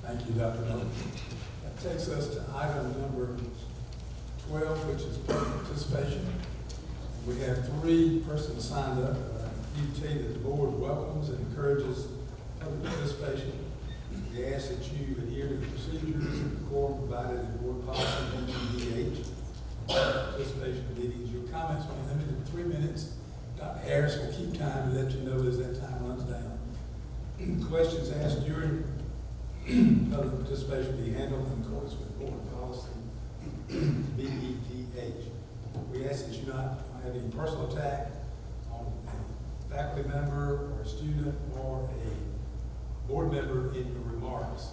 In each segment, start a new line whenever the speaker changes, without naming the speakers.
Thank you, Dr. Miller. That takes us to item number 12, which is public participation. We have 3 persons signed up. I need to tell you that the board welcomes and encourages public participation. We ask that you adhere to the procedures and the quorum provided in board policy BPDH. Participation meetings. Your comments will be limited to 3 minutes. Dr. Harris will keep time and let you know as that time runs down. Questions asked during public participation be handled in accordance with board policy BPDH. We ask that you not have any personal attack on a faculty member or a student or a board member in your remarks.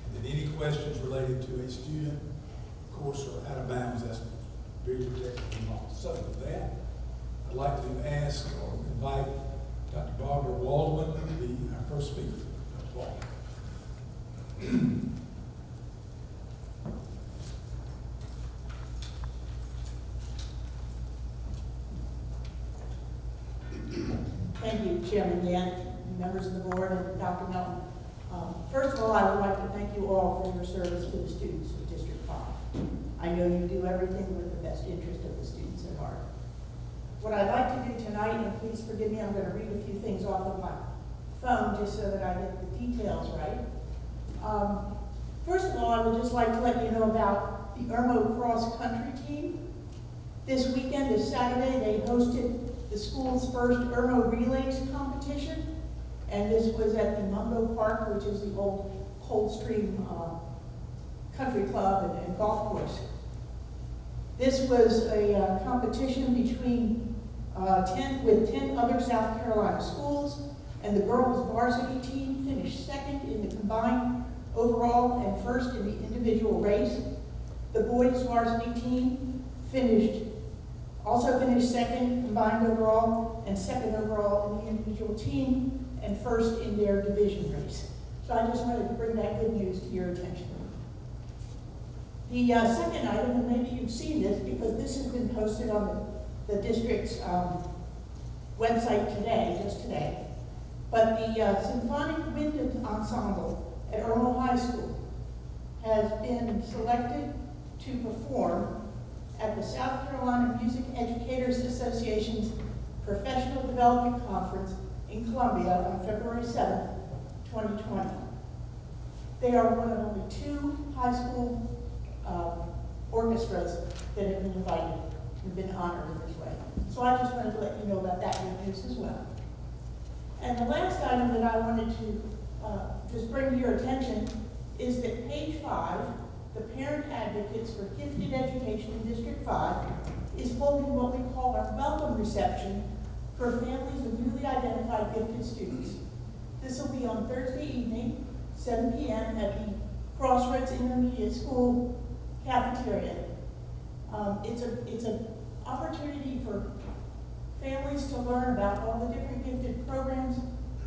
And that any questions related to a student, of course, are out of bounds. That's very protected remarks. So with that, I'd like to ask or invite Dr. Barbara Waldman to be our first speaker. Dr. Waldman.
Thank you, Chairman Yan, members of the board, and Dr. Melton. First of all, I would like to thank you all for your service to the students of District 5. I know you do everything with the best interest of the students at heart. What I'd like to do tonight, and please forgive me, I'm going to read a few things off of my phone just so that I get the details right. First of all, I would just like to let you know about the Irmo Cross Country team. This weekend, this Saturday, they hosted the school's first Irmo Relays competition, and this was at the Mungo Park, which is the old Coldstream Country Club and golf course. This was a competition between 10 other South Carolina schools, and the girls' varsity team finished second in the combined overall and first in the individual race. The boys' varsity team also finished second combined overall and second overall in the individual team and first in their division race. So I just wanted to bring that good news to your attention. The second item, and maybe you've seen this because this has been posted on the district's website today, just today, but the Symphonic Wind Ensemble at Irmo High School has been selected to perform at the South Carolina Music Educators Association's Professional Development Conference in Columbia on February 7th, 2020. They are one of only 2 high school orchestras that have been invited and been honored in this way. So I just wanted to let you know about that good news as well. And the last item that I wanted to just bring to your attention is that page 5, the Parent Advocates for Gifted Education in District 5, is holding what we call our welcome reception for families of newly identified gifted students. This will be on Thursday evening, 7 p.m. at the Crossroads Intermediate School cafeteria. It's an opportunity for families to learn about all the different gifted programs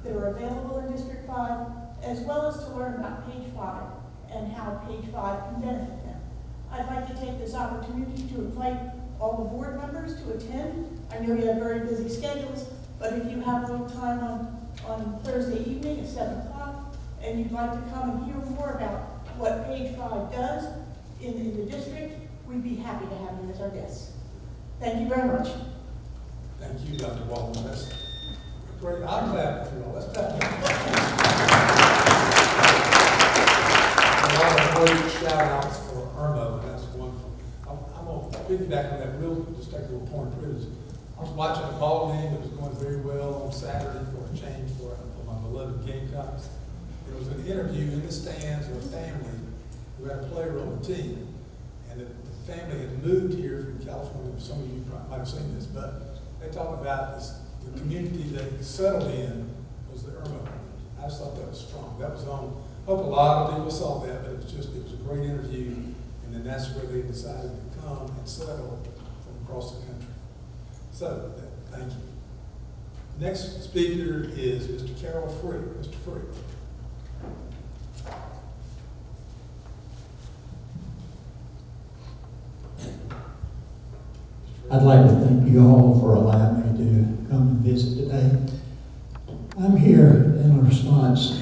that are available in District 5, as well as to learn about Page 5 and how Page 5 can benefit them. I'd like to take this opportunity to invite all the board members to attend. I know you have very busy schedules, but if you have a little time on Thursday evening at 7 o'clock and you'd like to come and hear more about what Page 5 does in the district, we'd be happy to have you as our guests. Thank you very much.
Thank you, Dr. Waldman. That's great. I'm glad for you all. Let's clap. A lot of great shout outs for Irmo, and that's wonderful. I'm going to piggyback on that just take a little point of privilege. I was watching a ball game that was going very well on Saturday for a change for my beloved Gamecocks. There was an interview in the stands with a family who had a player on the team, and the family had moved here from California. Some of you might have seen this, but they talked about the community they settled in was the Irmo community. I just thought that was strong. That was on. I hope a lot of people saw that, but it was a great interview, and then that's where they decided to come and settle from across the country. So, thank you. Next speaker is Mr. Carroll Free. Mr. Free.
I'd like to thank you all for allowing me to come and visit today. I'm here in response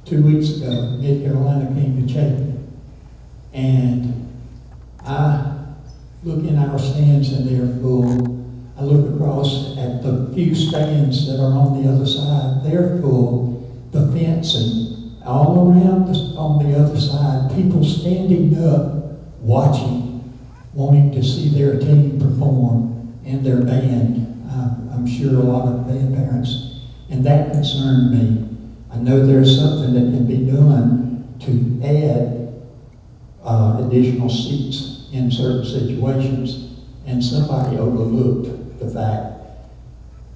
2 weeks ago, Mid Carolina came to Chapin. And I look in our stands and they're full. I look across at the few stands that are on the other side, they're full. The fencing, all around on the other side, people standing up, watching, wanting to see their team perform and their band. I'm sure a lot of band parents, and that concerned me. I know there's something that can be done to add additional seats in certain situations, and somebody overlooked the fact.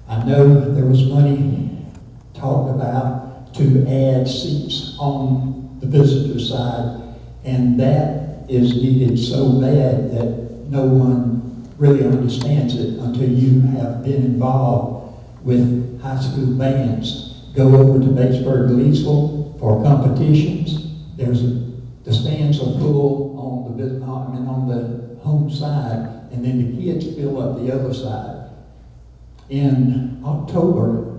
I know there was money talked about to add seats on the visitor side, and that is needed so bad that no one really understands it until you have been involved with high school bands. Go over to Batesburg, Leesville for competitions. The stands are full on the home side, and then the kids fill up the other side. In October,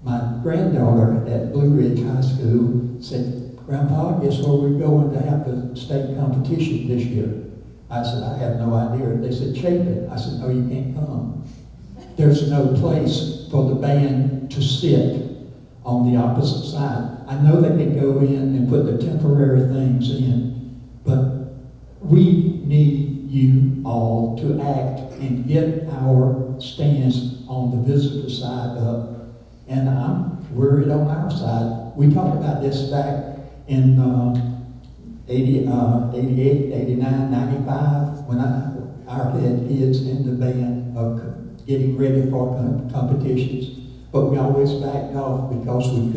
my granddaughter at Blue Ridge High School said, "Grandpa, guess where we're going to have the state competition this year?" I said, "I have no idea." They said, "Chapin." I said, "No, you can't come. There's no place for the band to sit on the opposite side." I know they can go in and put the temporary things in, but we need you all to act and get our stands on the visitor side up. And I'm worried on our side. We talked about this back in 88, 89, 95, when our had kids in the band of getting ready for competitions. But we always backed off because we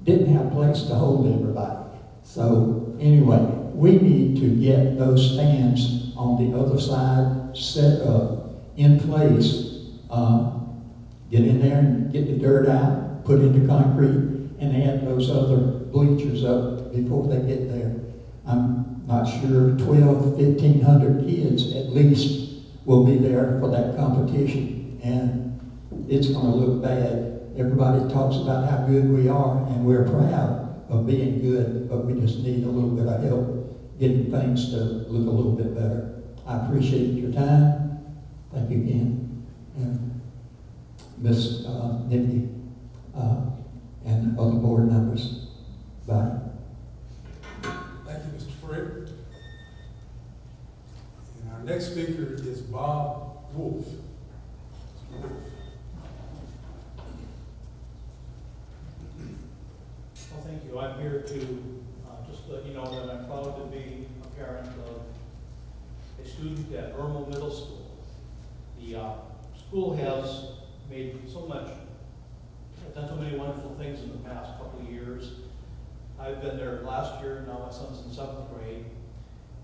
didn't have a place to hold everybody. So anyway, we need to get those stands on the other side set up in place. Get in there and get the dirt out, put into concrete, and add those other bleachers up before they get there. I'm not sure, 1,500 kids at least will be there for that competition, and it's going to look bad. Everybody talks about how good we are, and we're proud of being good, but we just need a little bit of help getting things to look a little bit better. I appreciate your time. Thank you again. And Miss Nikki and other board members. Bye.
Thank you, Mr. Fred. And our next speaker is Bob Wolf. Mr. Wolf.
Well, thank you. I'm here to just let you know that I'm proud to be a parent of a student at Irmo Middle School. The school has made done so many wonderful things in the past couple of years. I've been there last year, now my son's in 7th grade.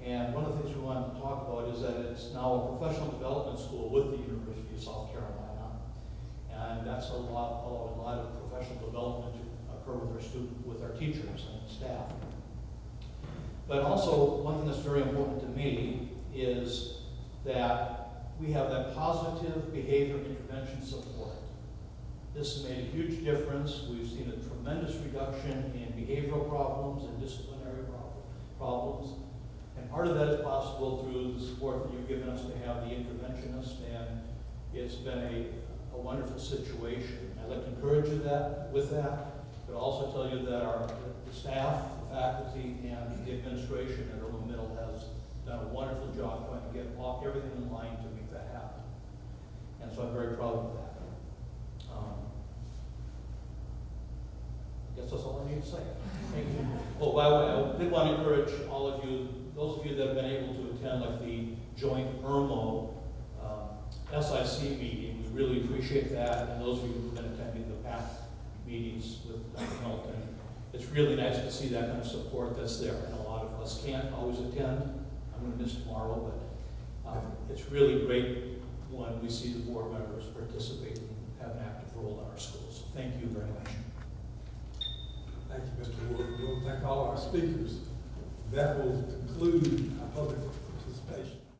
And one of the things we wanted to talk about is that it's now a professional development school with the University of South Carolina. And that's allowed a lot of professional development to occur with our teachers and staff. But also, one thing that's very important to me is that we have that positive behavior intervention support. This has made a huge difference. We've seen a tremendous reduction in behavioral problems and disciplinary problems. And part of that is possible through the support that you've given us to have the interventionist, and it's been a wonderful situation. I'd like to encourage you with that, but also tell you that the staff, the faculty, and the administration at Irmo Middle has done a wonderful job trying to get everything in line to make that happen. And so I'm very proud of that. I guess that's all I need to say. Thank you. Oh, by the way, I did want to encourage all of you, those of you that have been able to attend like the joint Irmo SIC meeting, we really appreciate that. And those of you who've been attending the PAC meetings with Dr. Hilton, it's really nice to see that kind of support that's there. And a lot of us can't always attend. I'm going to miss tomorrow, but it's really great when we see the board members participate and have an active role in our schools. Thank you very much.
Thank you, Mr. Wolf. We want to thank all our speakers. That will conclude our public participation.